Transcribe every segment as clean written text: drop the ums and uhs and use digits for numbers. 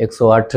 108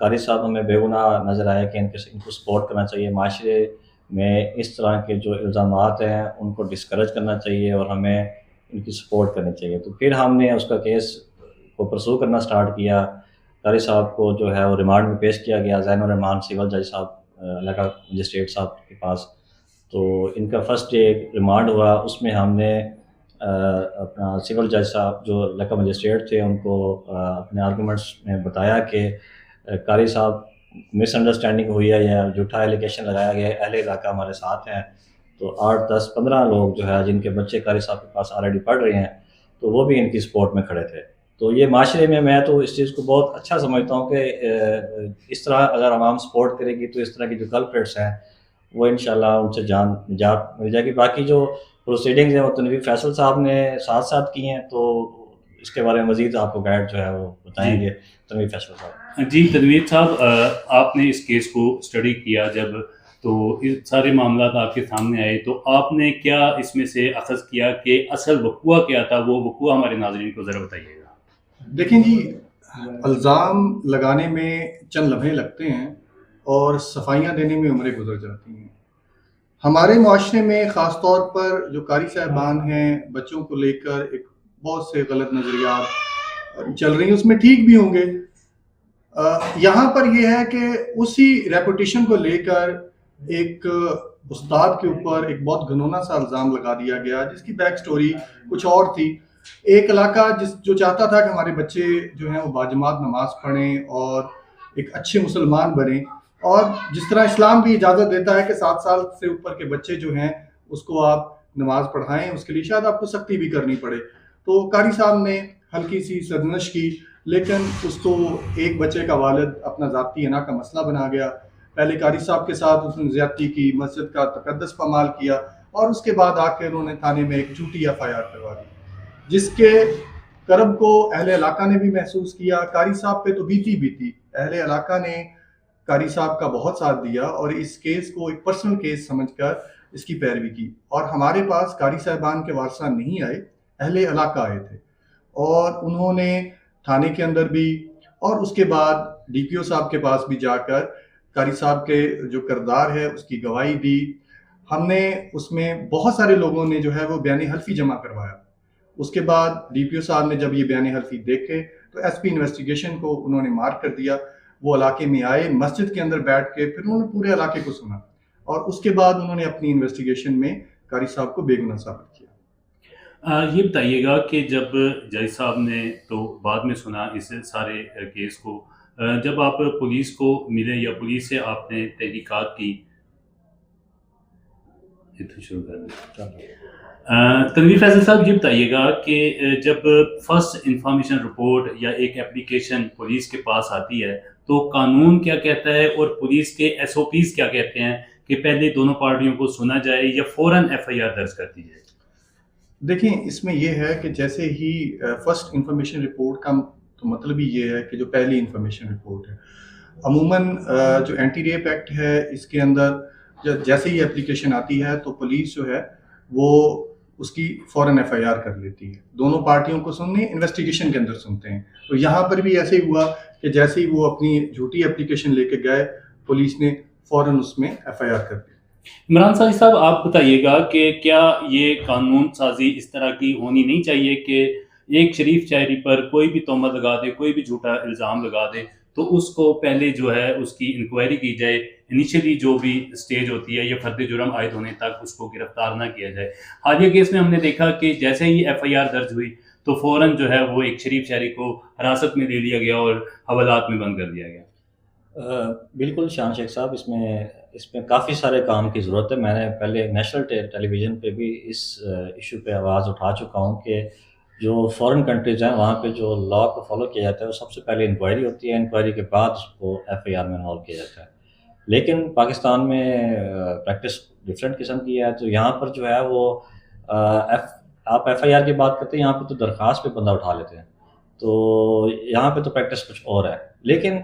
قاری صاحب ہمیں بے گناہ نظر آئے کہ ان کو سپورٹ کرنا چاہیے، معاشرے میں اس طرح کے جو الزامات ہیں ان کو ڈسکریج کرنا چاہیے اور ہمیں ان کی سپورٹ کرنی چاہیے. تو پھر ہم نے اس کا کیس کو پرسو کرنا سٹارٹ کیا. قاری صاحب کو جو ہے وہ ریمانڈ میں پیش کیا گیا زین الرحمان سول جج صاحب علاقہ مجسٹریٹ صاحب کے پاس. تو ان کا فرسٹ ڈے ریمانڈ ہوا، اس میں ہم نے اپنا سول جج صاحب جو علاقہ مجسٹریٹ تھے ان کو اپنے آرگومنٹس میں بتایا کہ قاری صاحب مس انڈرسٹینڈنگ ہوئی ہے یا جھوٹا ایلیگیشن لگایا گیا ہے، اہل علاقہ ہمارے ساتھ ہیں. تو 8 10 15 لوگ جو ہے جن کے بچے قاری صاحب کے پاس آلریڈی پڑھ رہے ہیں تو وہ بھی ان کی سپورٹ میں کھڑے تھے. تو یہ معاشرے میں تو اس چیز کو بہت اچھا سمجھتا ہوں کہ اس طرح اگر عوام سپورٹ کرے گی تو اس طرح کی جو کلپریٹس ہیں وہ انشاءاللہ ان سے جان نجات مل جائے گی. باقی جو پروسیڈنگز ہیں وہ تنویر فیصل صاحب نے ساتھ کی ہیں، تو اس کے بارے میں مزید آپ کو گائیڈ جو ہے وہ بتائیں گے تنویر فیصل صاحب. جی تنویر صاحب، آپ نے اس کیس کو اسٹڈی کیا جب، تو اس سارے معاملات آپ کے سامنے آئے تو آپ نے کیا اس میں سے اخذ کیا کہ اصل وقوع کیا تھا؟ وہ وقوع ہمارے ناظرین کو ذرا بتائیے گا. دیکھیں جی، الزام لگانے میں چند لمحے لگتے ہیں اور صفائیاں دینے میں عمریں گزر جاتی ہیں. ہمارے معاشرے میں خاص طور پر جو قاری صاحبان ہیں بچوں کو لے کر ایک بہت سے غلط نظریات چل رہی ہیں، اس میں ٹھیک بھی ہوں گے. یہاں پر یہ ہے کہ اسی ریپوٹیشن کو لے کر ایک استاد کے اوپر ایک بہت گھنونا سا الزام لگا دیا گیا جس کی بیک سٹوری کچھ اور تھی. ایک علاقہ جو چاہتا تھا کہ ہمارے بچے جو ہیں وہ باجماعت نماز پڑھیں اور ایک اچھے مسلمان بنیں، اور جس طرح اسلام بھی اجازت دیتا ہے کہ 7 سال سے اوپر کے بچے جو ہیں اس کو آپ نماز پڑھائیں، اس کے لیے شاید آپ کو سختی بھی کرنی پڑے. تو قاری صاحب نے ہلکی سی سرزنش کی، لیکن اس کو ایک بچے کا والد اپنا ذاتی انا کا مسئلہ بنا گیا. پہلے قاری صاحب کے ساتھ اس نے زیادتی کی، مسجد کا تقدس پامال کیا، اور اس کے بعد آ کے انہوں نے تھانے میں ایک جھوٹی FIR کروا دی جس کے کرب کو اہل علاقہ نے بھی محسوس کیا. قاری صاحب پہ تو بیتی اہل علاقہ نے قاری صاحب کا بہت ساتھ دیا اور اس کیس کو ایک پرسنل کیس سمجھ کر اس کی پیروی کی. اور ہمارے پاس قاری صاحبان کے وارثان نہیں آئے، اہل علاقہ آئے تھے، اور انہوں نے تھانے کے اندر بھی اور اس کے بعد DPO صاحب کے پاس بھی جا کر قاری صاحب کے جو کردار ہے اس کی گواہی دی. ہم نے اس میں بہت سارے لوگوں نے جو ہے وہ بیان حلفی جمع کروایا. اس کے بعد DPO صاحب نے جب یہ بیان حلفی دیکھے تو SP انویسٹیگیشن کو انہوں نے مارک کر دیا. وہ علاقے میں آئے، مسجد کے اندر بیٹھ کے پھر انہوں نے پورے علاقے کو سنا، اور اس کے بعد انہوں نے اپنی انویسٹیگیشن میں قاری صاحب کو بے گناہ ثابت کیا. یہ بتائیے گا کہ جب جج صاحب نے تو بعد میں سنا اس سارے کیس کو، جب آپ پولیس کو ملے یا پولیس سے آپ نے تحقیقات کی، شروع کر دیں. تنویر فیصل صاحب یہ بتائیے گا کہ جب فرسٹ انفارمیشن رپورٹ یا ایک اپلیکیشن پولیس کے پاس آتی ہے تو قانون کیا کہتا ہے اور پولیس کے SOPs کیا کہتے ہیں کہ پہلے دونوں پارٹیوں کو سنا جائے یا فوراً FIR درج کر دی جائے؟ دیکھیں، اس میں یہ ہے کہ جیسے ہی فرسٹ انفارمیشن رپورٹ کا تو مطلب ہی یہ ہے کہ جو پہلی انفارمیشن رپورٹ ہے، عموماً جو اینٹی ریپ ایکٹ ہے اس کے اندر جیسے ہی اپلیکیشن آتی ہے تو پولیس جو ہے وہ اس کی فوراً FIR کر لیتی ہے. دونوں پارٹیوں کو سننے انویسٹیگیشن کے اندر سنتے ہیں. تو یہاں پر بھی ایسے ہی ہوا کہ جیسے ہی وہ اپنی جھوٹی اپلیکیشن لے کے گئے، پولیس نے فوراً اس میں FIR کر دی. عمران سازی صاحب، آپ بتائیے گا کہ کیا یہ قانون سازی اس طرح کی ہونی نہیں چاہیے کہ ایک شریف شاعری پر کوئی بھی تہمت لگا دے، کوئی بھی جھوٹا الزام لگا دے تو اس کو پہلے جو ہے اس کی انکوائری کی جائے، انیشلی جو بھی سٹیج ہوتی ہے یا فرد جرم عائد ہونے تک اس کو گرفتار نہ کیا جائے؟ حالیہ کیس میں ہم نے دیکھا کہ جیسے ہی FIR درج ہوئی تو فوراً جو ہے وہ ایک شریف شہری کو حراست میں لے لیا گیا اور حوالات میں بند کر دیا گیا. بالکل شان شیخ صاحب، اس میں کافی سارے کام کی ضرورت ہے. میں نے پہلے نیشنل ٹیلی ویژن پہ بھی اس ایشو پہ آواز اٹھا چکا ہوں کہ جو فورن کنٹریز ہیں وہاں پہ جو لا کو فالو کیا جاتا ہے وہ سب سے پہلے انکوائری ہوتی ہے، انکوائری کے بعد اس کو FIR میں انوالو کیا جاتا ہے. لیکن پاکستان میں پریکٹس ڈفرینٹ قسم کی ہے. تو یہاں پر جو ہے وہ آپ FIR کی بات کرتے ہیں، یہاں پہ تو درخواست پہ بندہ اٹھا لیتے ہیں. تو یہاں پہ تو پریکٹس کچھ اور ہے. لیکن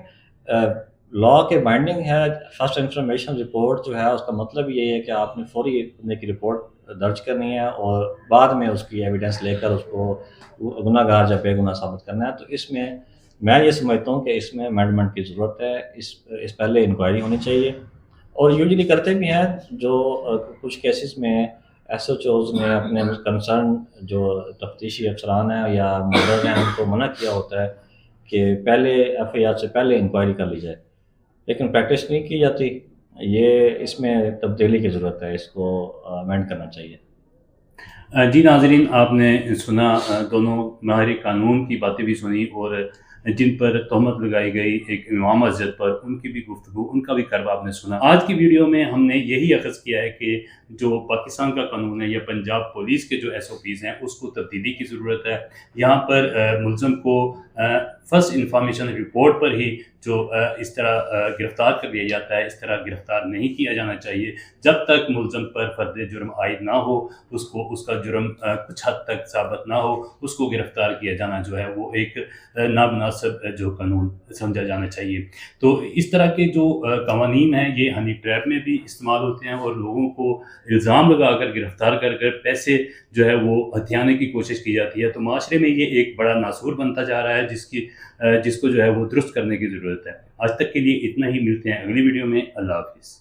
لا کے بائنڈنگ ہے. فرسٹ انفارمیشن رپورٹ جو ہے اس کا مطلب یہ ہے کہ آپ نے فوری بندے کی رپورٹ درج کرنی ہے اور بعد میں اس کی ایویڈنس لے کر اس کو گناہ گار یا بے گناہ ثابت کرنا ہے. تو اس میں میں یہ سمجھتا ہوں کہ اس میں امینڈمنٹ کی ضرورت ہے، اس پہلے انکوائری ہونی چاہیے، اور یوزلی کرتے بھی ہیں جو کچھ کیسز میں ایس ایچ اوز نے اپنے کنسرن جو تفتیشی افسران ہیں یا مدر ہیں ان کو منع کیا ہوتا ہے کہ پہلے ایف آئی آر سے پہلے انکوائری کر لی جائے، لیکن پریکٹس نہیں کی جاتی۔ یہ اس میں تبدیلی کی ضرورت ہے، اس کو امینڈ کرنا چاہیے۔ جی ناظرین، آپ نے سنا دونوں ماہر قانون کی باتیں بھی سنی، اور جن پر تہمت لگائی گئی ایک امام مسجد پر، ان کی بھی گفتگو، ان کا بھی کرب آپ نے سنا۔ آج کی ویڈیو میں ہم نے یہی اخذ کیا ہے کہ جو پاکستان کا قانون ہے یا پنجاب پولیس کے جو ایس او پیز ہیں اس کو تبدیلی کی ضرورت ہے۔ یہاں پر ملزم کو فرسٹ انفارمیشن رپورٹ پر ہی جو اس طرح گرفتار کر لیا جاتا ہے، اس طرح گرفتار نہیں کیا جانا چاہیے۔ جب تک ملزم پر فرد جرم عائد نہ ہو، اس کا جرم کچھ حد تک ثابت نہ ہو، اس کو گرفتار کیا جانا جو ہے وہ ایک نامناسب جو قانون سمجھا جانا چاہیے۔ تو اس طرح کے جو قوانین ہیں یہ ہنی ٹریپ میں بھی استعمال ہوتے ہیں، اور لوگوں کو الزام لگا کر گرفتار کر پیسے جو ہے وہ ہتھیانے کی کوشش کی جاتی ہے۔ تو معاشرے میں یہ ایک بڑا ناسور بنتا جا رہا ہے جس کو جو ہے وہ درست کرنے کی ضرورت ہے۔ آج تک کے لیے اتنا ہی، ملتے ہیں اگلی ویڈیو میں۔ اللہ حافظ۔